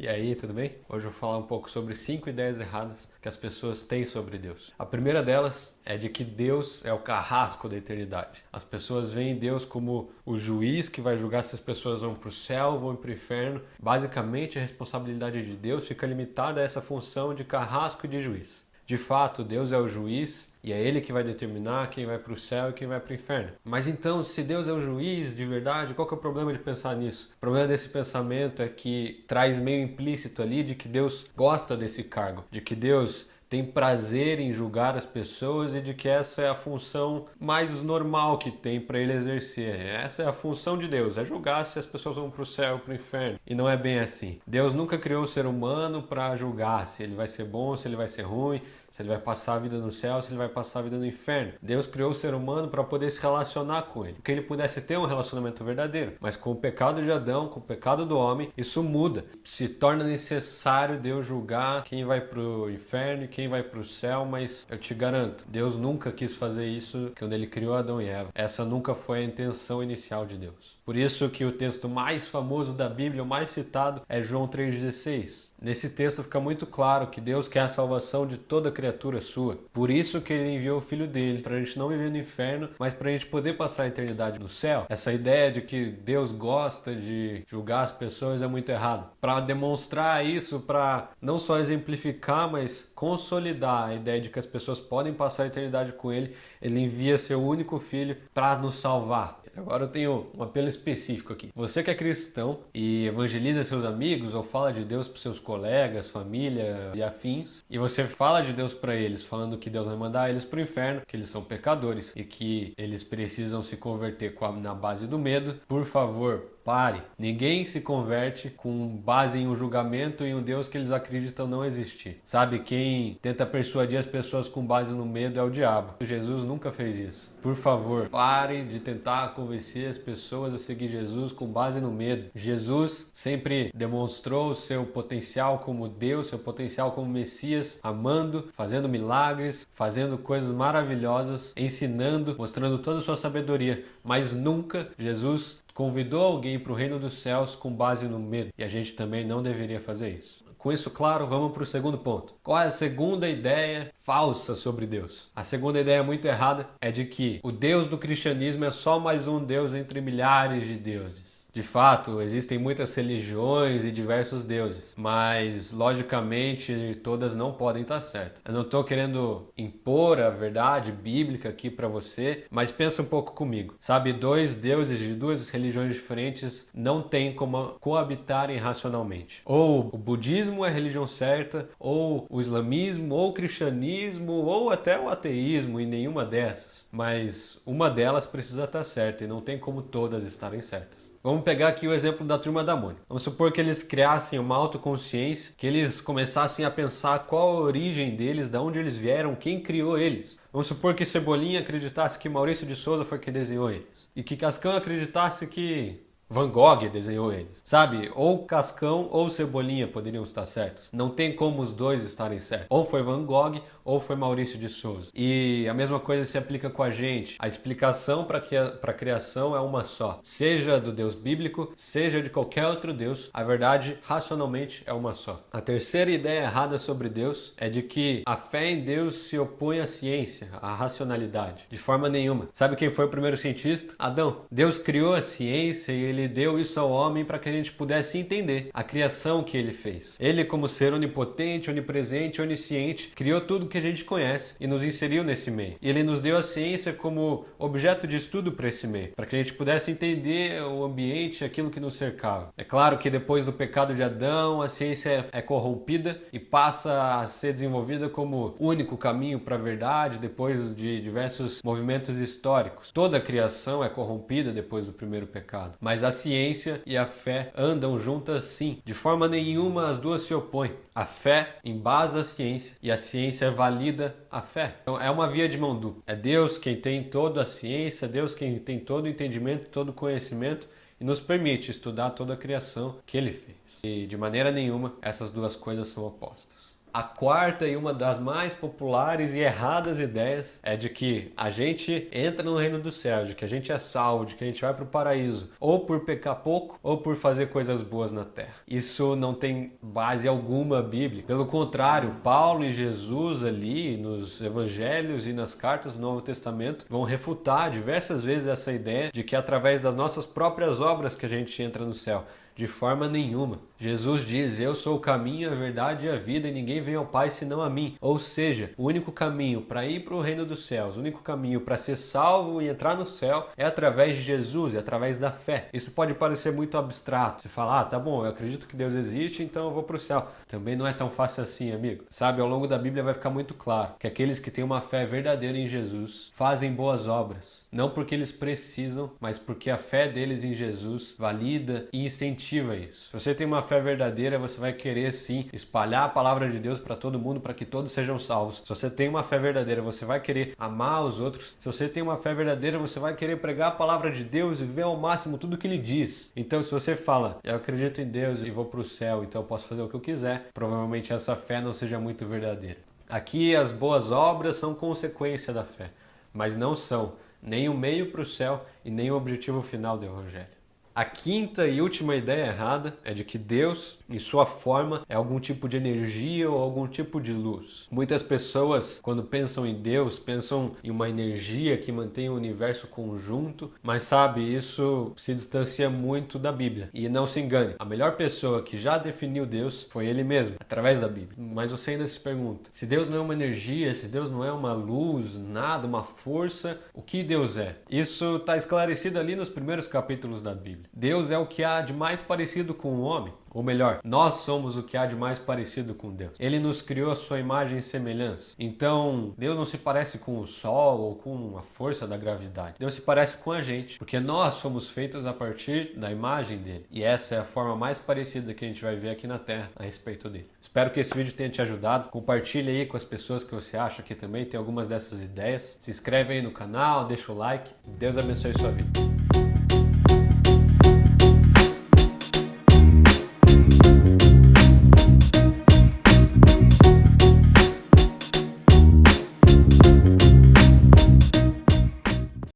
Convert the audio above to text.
E aí, tudo bem? Hoje eu vou falar um pouco sobre 5 ideias erradas que as pessoas têm sobre Deus. A primeira delas é de que Deus é o carrasco da eternidade. As pessoas veem Deus como o juiz que vai julgar se as pessoas vão para o céu ou vão para o inferno. Basicamente, a responsabilidade de Deus fica limitada a essa função de carrasco e de juiz. De fato, Deus é o juiz e é Ele que vai determinar quem vai para o céu e quem vai para o inferno. Mas então, se Deus é o juiz de verdade, qual que é o problema de pensar nisso? O problema desse pensamento é que traz meio implícito ali de que Deus gosta desse cargo, de que Deus tem prazer em julgar as pessoas e de que essa é a função mais normal que tem para ele exercer. Essa é a função de Deus, é julgar se as pessoas vão para o céu ou para o inferno. E não é bem assim. Deus nunca criou o ser humano para julgar se ele vai ser bom, se ele vai ser ruim, se ele vai passar a vida no céu, se ele vai passar a vida no inferno. Deus criou o ser humano para poder se relacionar com ele, que ele pudesse ter um relacionamento verdadeiro. Mas com o pecado de Adão, com o pecado do homem, isso muda. Se torna necessário Deus julgar quem vai para o inferno e quem vai para o céu, mas eu te garanto, Deus nunca quis fazer isso quando ele criou Adão e Eva. Essa nunca foi a intenção inicial de Deus. Por isso que o texto mais famoso da Bíblia, o mais citado, é João 3,16. Nesse texto fica muito claro que Deus quer a salvação de toda criatura sua. Por isso que ele enviou o Filho dele, para a gente não viver no inferno, mas para a gente poder passar a eternidade no céu. Essa ideia de que Deus gosta de julgar as pessoas é muito errado. Para demonstrar isso, para não só exemplificar, mas consolidar a ideia de que as pessoas podem passar a eternidade com ele, ele envia seu único Filho para nos salvar. Agora eu tenho um apelo específico aqui. Você que é cristão e evangeliza seus amigos ou fala de Deus para seus colegas, família e afins, e você fala de Deus para eles, falando que Deus vai mandar eles para o inferno, que eles são pecadores e que eles precisam se converter na base do medo, por favor, pare. Ninguém se converte com base em um julgamento e um Deus que eles acreditam não existir. Sabe, quem tenta persuadir as pessoas com base no medo é o diabo. Jesus nunca fez isso. Por favor, pare de tentar convencer as pessoas a seguir Jesus com base no medo. Jesus sempre demonstrou o seu potencial como Deus, seu potencial como Messias, amando, fazendo milagres, fazendo coisas maravilhosas, ensinando, mostrando toda a sua sabedoria. Mas nunca Jesus convidou alguém para o reino dos céus com base no medo. E a gente também não deveria fazer isso. Com isso claro, vamos para o segundo ponto. Qual é a segunda ideia falsa sobre Deus? A segunda ideia muito errada é de que o Deus do cristianismo é só mais um Deus entre milhares de deuses. De fato, existem muitas religiões e diversos deuses, mas logicamente todas não podem estar certas. Eu não estou querendo impor a verdade bíblica aqui para você, mas pensa um pouco comigo. Sabe, dois deuses de duas religiões diferentes não têm como coabitarem racionalmente. Ou o budismo é a religião certa, ou o islamismo, ou o cristianismo, ou até o ateísmo, e nenhuma dessas. Mas uma delas precisa estar certa e não tem como todas estarem certas. Vamos pegar aqui o exemplo da Turma da Mônica. Vamos supor que eles criassem uma autoconsciência, que eles começassem a pensar qual a origem deles, de onde eles vieram, quem criou eles. Vamos supor que Cebolinha acreditasse que Maurício de Souza foi quem desenhou eles. E que Cascão acreditasse que Van Gogh desenhou eles. Sabe, ou Cascão ou Cebolinha poderiam estar certos. Não tem como os dois estarem certos. Ou foi Van Gogh ou foi Maurício de Souza. E a mesma coisa se aplica com a gente. A explicação para a criação é uma só. Seja do Deus bíblico, seja de qualquer outro Deus, a verdade racionalmente é uma só. A terceira ideia errada sobre Deus é de que a fé em Deus se opõe à ciência, à racionalidade. De forma nenhuma. Sabe quem foi o primeiro cientista? Adão. Deus criou a ciência e ele deu isso ao homem para que a gente pudesse entender a criação que ele fez. Ele, como ser onipotente, onipresente, onisciente, criou tudo que a gente conhece e nos inseriu nesse meio. E ele nos deu a ciência como objeto de estudo para esse meio, para que a gente pudesse entender o ambiente, aquilo que nos cercava. É claro que depois do pecado de Adão, a ciência é corrompida e passa a ser desenvolvida como único caminho para a verdade depois de diversos movimentos históricos. Toda a criação é corrompida depois do primeiro pecado. Mas a ciência e a fé andam juntas sim. De forma nenhuma as duas se opõem. A fé embasa a ciência e a ciência valida a fé. Então é uma via de mão dupla. É Deus quem tem toda a ciência, Deus quem tem todo o entendimento, todo o conhecimento e nos permite estudar toda a criação que ele fez. E de maneira nenhuma essas duas coisas são opostas. A quarta e uma das mais populares e erradas ideias é de que a gente entra no reino dos céus, de que a gente é salvo, de que a gente vai para o paraíso, ou por pecar pouco, ou por fazer coisas boas na terra. Isso não tem base alguma bíblica. Pelo contrário, Paulo e Jesus ali nos evangelhos e nas cartas do Novo Testamento vão refutar diversas vezes essa ideia de que é através das nossas próprias obras que a gente entra no céu. De forma nenhuma. Jesus diz: eu sou o caminho, a verdade e a vida, e ninguém vem ao Pai senão a mim. Ou seja, o único caminho para ir para o reino dos céus, o único caminho para ser salvo e entrar no céu é através de Jesus, é através da fé. Isso pode parecer muito abstrato. Você fala, tá bom, eu acredito que Deus existe, então eu vou para o céu. Também não é tão fácil assim, amigo. Sabe, ao longo da Bíblia vai ficar muito claro que aqueles que têm uma fé verdadeira em Jesus fazem boas obras. Não porque eles precisam, mas porque a fé deles em Jesus valida e incentiva isso. Se você tem uma fé verdadeira, você vai querer sim espalhar a palavra de Deus para todo mundo, para que todos sejam salvos. Se você tem uma fé verdadeira, você vai querer amar os outros. Se você tem uma fé verdadeira, você vai querer pregar a palavra de Deus e viver ao máximo tudo que ele diz. Então, se você fala, eu acredito em Deus e vou para o céu, então eu posso fazer o que eu quiser, provavelmente essa fé não seja muito verdadeira. Aqui as boas obras são consequência da fé, mas não são nem o meio para o céu e nem o objetivo final do Evangelho. A quinta e última ideia errada é de que Deus, em sua forma, é algum tipo de energia ou algum tipo de luz. Muitas pessoas, quando pensam em Deus, pensam em uma energia que mantém o universo conjunto, mas sabe, isso se distancia muito da Bíblia. E não se engane, a melhor pessoa que já definiu Deus foi Ele mesmo, através da Bíblia. Mas você ainda se pergunta, se Deus não é uma energia, se Deus não é uma luz, nada, uma força, o que Deus é? Isso está esclarecido ali nos primeiros capítulos da Bíblia. Deus é o que há de mais parecido com o homem. Ou melhor, nós somos o que há de mais parecido com Deus. Ele nos criou a sua imagem e semelhança. Então, Deus não se parece com o sol ou com a força da gravidade. Deus se parece com a gente, porque nós somos feitos a partir da imagem dele. E essa é a forma mais parecida que a gente vai ver aqui na Terra a respeito dele. Espero que esse vídeo tenha te ajudado. Compartilhe aí com as pessoas que você acha que também tem algumas dessas ideias. Se inscreve aí no canal, deixa o like. Deus abençoe sua vida.